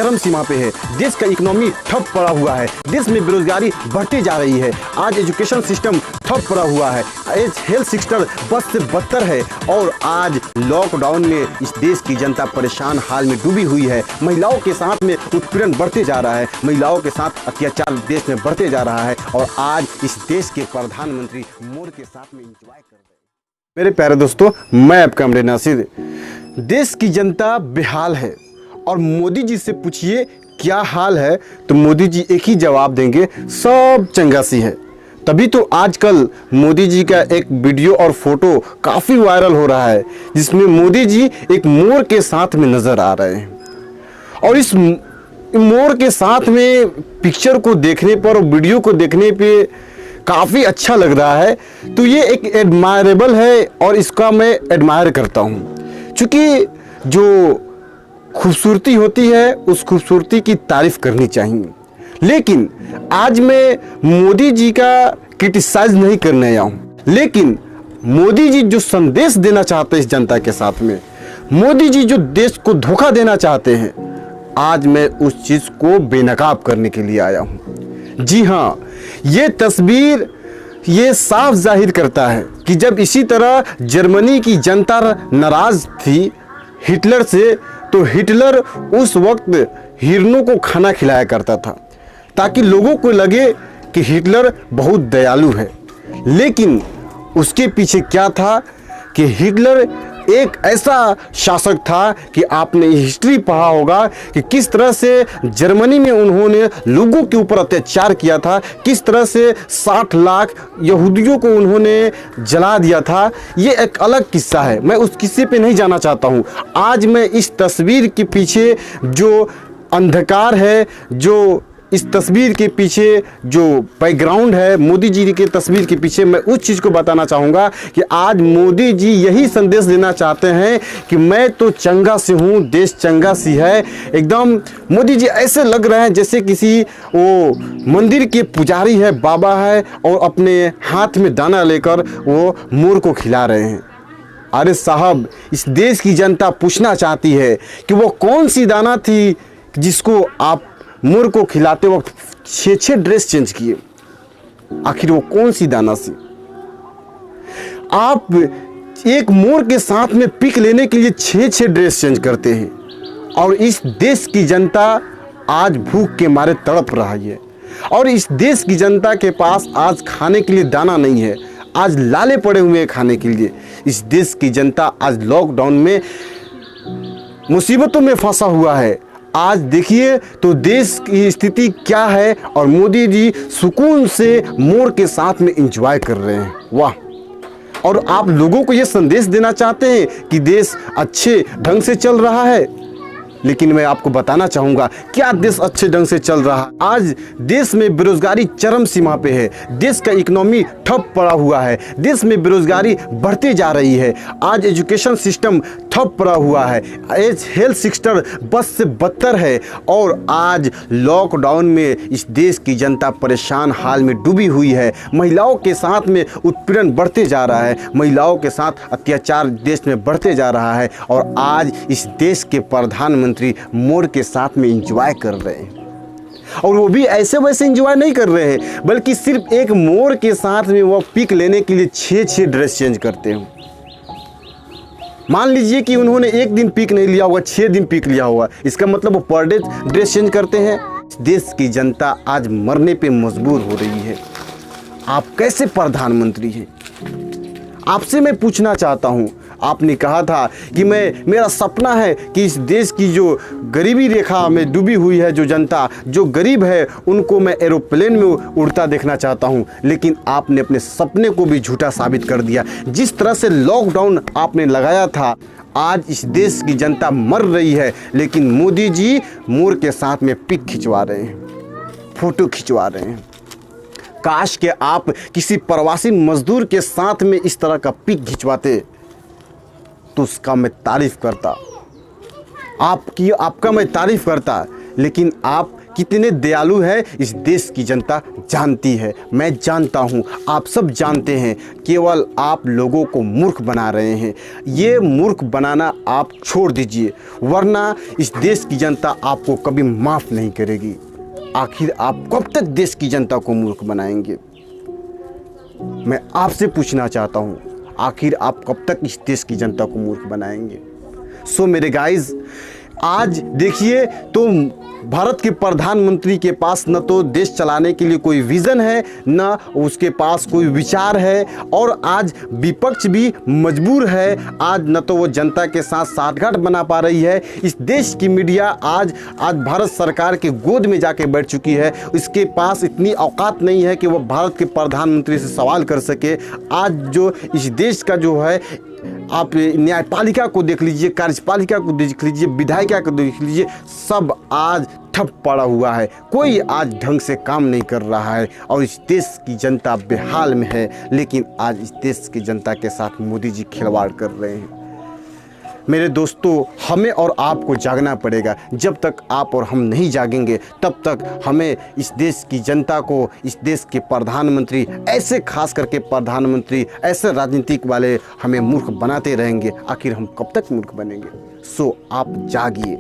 चरम सीमा पे है। देश का इकोनॉमी ठप पड़ा हुआ है। देश में बेरोजगारी बढ़ती जा रही है। आज एजुकेशन सिस्टम ठप पड़ा हुआ है। आज हेल्थ सेक्टर बद से बदतर है और आज लॉकडाउन में इस देश की जनता परेशान हाल में डूबी हुई है। महिलाओं के साथ में उत्पीड़न बढ़ते जा रहा है। महिलाओं के साथ अत्याचार देश में बढ़ते जा रहा है और आज इस देश के प्रधानमंत्री मोदी के साथ में एंजॉय कर रहे हैं। मेरे प्यारे दोस्तों, मैं आपका अमर नासिर। देश की जनता बेहाल है और मोदी जी से पूछिए क्या हाल है तो मोदी जी एक ही जवाब देंगे, सब चंगासी है। तभी तो आजकल मोदी जी का एक वीडियो और फोटो काफ़ी वायरल हो रहा है जिसमें मोदी जी एक मोर के साथ में नज़र आ रहे हैं। और इस मोर के साथ में पिक्चर को देखने पर और वीडियो को देखने पे काफ़ी अच्छा लग रहा है। तो ये एक एडमायरेबल है और इसका मैं एडमायर करता हूँ, क्योंकि जो खूबसूरती होती है उस खूबसूरती की तारीफ करनी चाहिए। लेकिन आज मैं मोदी जी का क्रिटिसाइज नहीं करने आया हूँ, लेकिन मोदी जी जो संदेश देना चाहते हैं इस जनता के साथ में, मोदी जी जो देश को धोखा देना चाहते हैं, आज मैं उस चीज़ को बेनकाब करने के लिए आया हूँ। जी हाँ, ये तस्वीर ये साफ जाहिर करता है कि जब इसी तरह जर्मनी की जनता नाराज थी हिटलर से, तो हिटलर उस वक्त हिरनों को खाना खिलाया करता था ताकि लोगों को लगे कि हिटलर बहुत दयालु है। लेकिन उसके पीछे क्या था कि हिटलर एक ऐसा शासक था कि आपने हिस्ट्री पढ़ा होगा कि किस तरह से जर्मनी में उन्होंने लोगों के ऊपर अत्याचार किया था, किस तरह से 60 लाख यहूदियों को उन्होंने जला दिया था। ये एक अलग किस्सा है, मैं उस किस्से पे नहीं जाना चाहता हूँ। आज मैं इस तस्वीर के पीछे जो अंधकार है, जो इस तस्वीर के पीछे जो बैकग्राउंड है, मोदी जी के तस्वीर के पीछे मैं उस चीज़ को बताना चाहूँगा कि आज मोदी जी यही संदेश देना चाहते हैं कि मैं तो चंगा से हूँ, देश चंगा सी है। एकदम मोदी जी ऐसे लग रहे हैं जैसे किसी वो मंदिर के पुजारी है, बाबा है और अपने हाथ में दाना लेकर वो मोर को खिला रहे हैं। अरे साहब, इस देश की जनता पूछना चाहती है कि वो कौन सी दाना थी जिसको आप मोर को खिलाते वक्त 6 ड्रेस चेंज किए। आखिर वो कौन सी दाना सी? आप एक मोर के साथ में पिक लेने के लिए 6 ड्रेस चेंज करते हैं और इस देश की जनता आज भूख के मारे तड़प रही है और इस देश की जनता के पास आज खाने के लिए दाना नहीं है। आज लाले पड़े हुए हैं खाने के लिए। इस देश की जनता आज लॉकडाउन में मुसीबतों में फंसा हुआ है। आज देखिए तो देश की स्थिति क्या है और मोदी जी सुकून से मोर के साथ में एंजॉय कर रहे हैं। वाह! और आप लोगों को ये संदेश देना चाहते हैं कि देश अच्छे ढंग से चल रहा है, लेकिन मैं आपको बताना चाहूँगा क्या देश अच्छे ढंग से चल रहा है। आज देश में बेरोजगारी चरम सीमा पे है। देश का इकोनॉमी ठप पड़ा हुआ है। देश में बेरोजगारी बढ़ती जा रही है। आज एजुकेशन सिस्टम ठप पड़ा हुआ है। आज हेल्थ सेक्टर बद से बदतर है और आज लॉकडाउन में इस देश की जनता परेशान हाल में डूबी हुई है। महिलाओं के साथ में उत्पीड़न बढ़ते जा रहा है। महिलाओं के साथ अत्याचार देश में बढ़ते जा रहा है और आज इस देश के प्रधानमंत्री मोर के साथ में एंजॉय कर रहे हैं। और वो भी ऐसे वैसे एंजॉय नहीं कर रहे हैं, बल्कि सिर्फ एक मोर के साथ में वो पिक लेने के लिए 6 ड्रेस चेंज करते हैं। मान लीजिए कि उन्होंने एक दिन पिक नहीं लिया होगा, 6 दिन पिक लिया होगा, इसका मतलब वो पर डे ड्रेस चेंज करते हैं। देश की जनता आज मरने पे मजबूर हो रही है। आप कैसे प्रधानमंत्री हैं? आपसे मैं पूछना चाहता हूं, आपने कहा था कि मेरा सपना है कि इस देश की जो गरीबी रेखा में डूबी हुई है, जो जनता जो गरीब है, उनको मैं एरोप्लेन में उड़ता देखना चाहता हूं। लेकिन आपने अपने सपने को भी झूठा साबित कर दिया। जिस तरह से लॉकडाउन आपने लगाया था, आज इस देश की जनता मर रही है, लेकिन मोदी जी मोर के साथ में पिक खिंचवा रहे हैं, फोटो खिंचवा रहे हैं। काश के आप किसी प्रवासी मजदूर के साथ में इस तरह का पिक खिंचवाते तो उसका मैं तारीफ करता, आपका मैं तारीफ करता। लेकिन आप कितने दयालु है इस देश की जनता जानती है, मैं जानता हूँ, आप सब जानते हैं। केवल आप लोगों को मूर्ख बना रहे हैं। ये मूर्ख बनाना आप छोड़ दीजिए, वरना इस देश की जनता आपको कभी माफ़ नहीं करेगी। आखिर आप कब तक देश की जनता को मूर्ख बनाएंगे? मैं आपसे पूछना चाहता हूँ, आखिर आप कब तक इस देश की जनता को मूर्ख बनाएंगे? सो मेरे गाइज, आज देखिए तो भारत के प्रधानमंत्री के पास न तो देश चलाने के लिए कोई विज़न है, न उसके पास कोई विचार है, और आज विपक्ष भी मजबूर है। आज न तो वो जनता के साथ साठगांठ बना पा रही है। इस देश की मीडिया आज भारत सरकार के गोद में जाके बैठ चुकी है। इसके पास इतनी औकात नहीं है कि वो भारत के प्रधानमंत्री से सवाल कर सके। आज जो इस देश का जो है, आप न्यायपालिका को देख लीजिए, कार्यपालिका को देख लीजिए, विधायिका को देख लीजिए, सब आज ठप पड़ा हुआ है। कोई आज ढंग से काम नहीं कर रहा है और इस देश की जनता बेहाल में है। लेकिन आज इस देश की जनता के साथ मोदी जी खिलवाड़ कर रहे हैं। मेरे दोस्तों, हमें और आपको जागना पड़ेगा। जब तक आप और हम नहीं जागेंगे, तब तक हमें इस देश की जनता को, इस देश के प्रधानमंत्री, ऐसे खास करके प्रधानमंत्री, ऐसे राजनीतिक वाले हमें मूर्ख बनाते रहेंगे। आखिर हम कब तक मूर्ख बनेंगे? सो आप जागिए।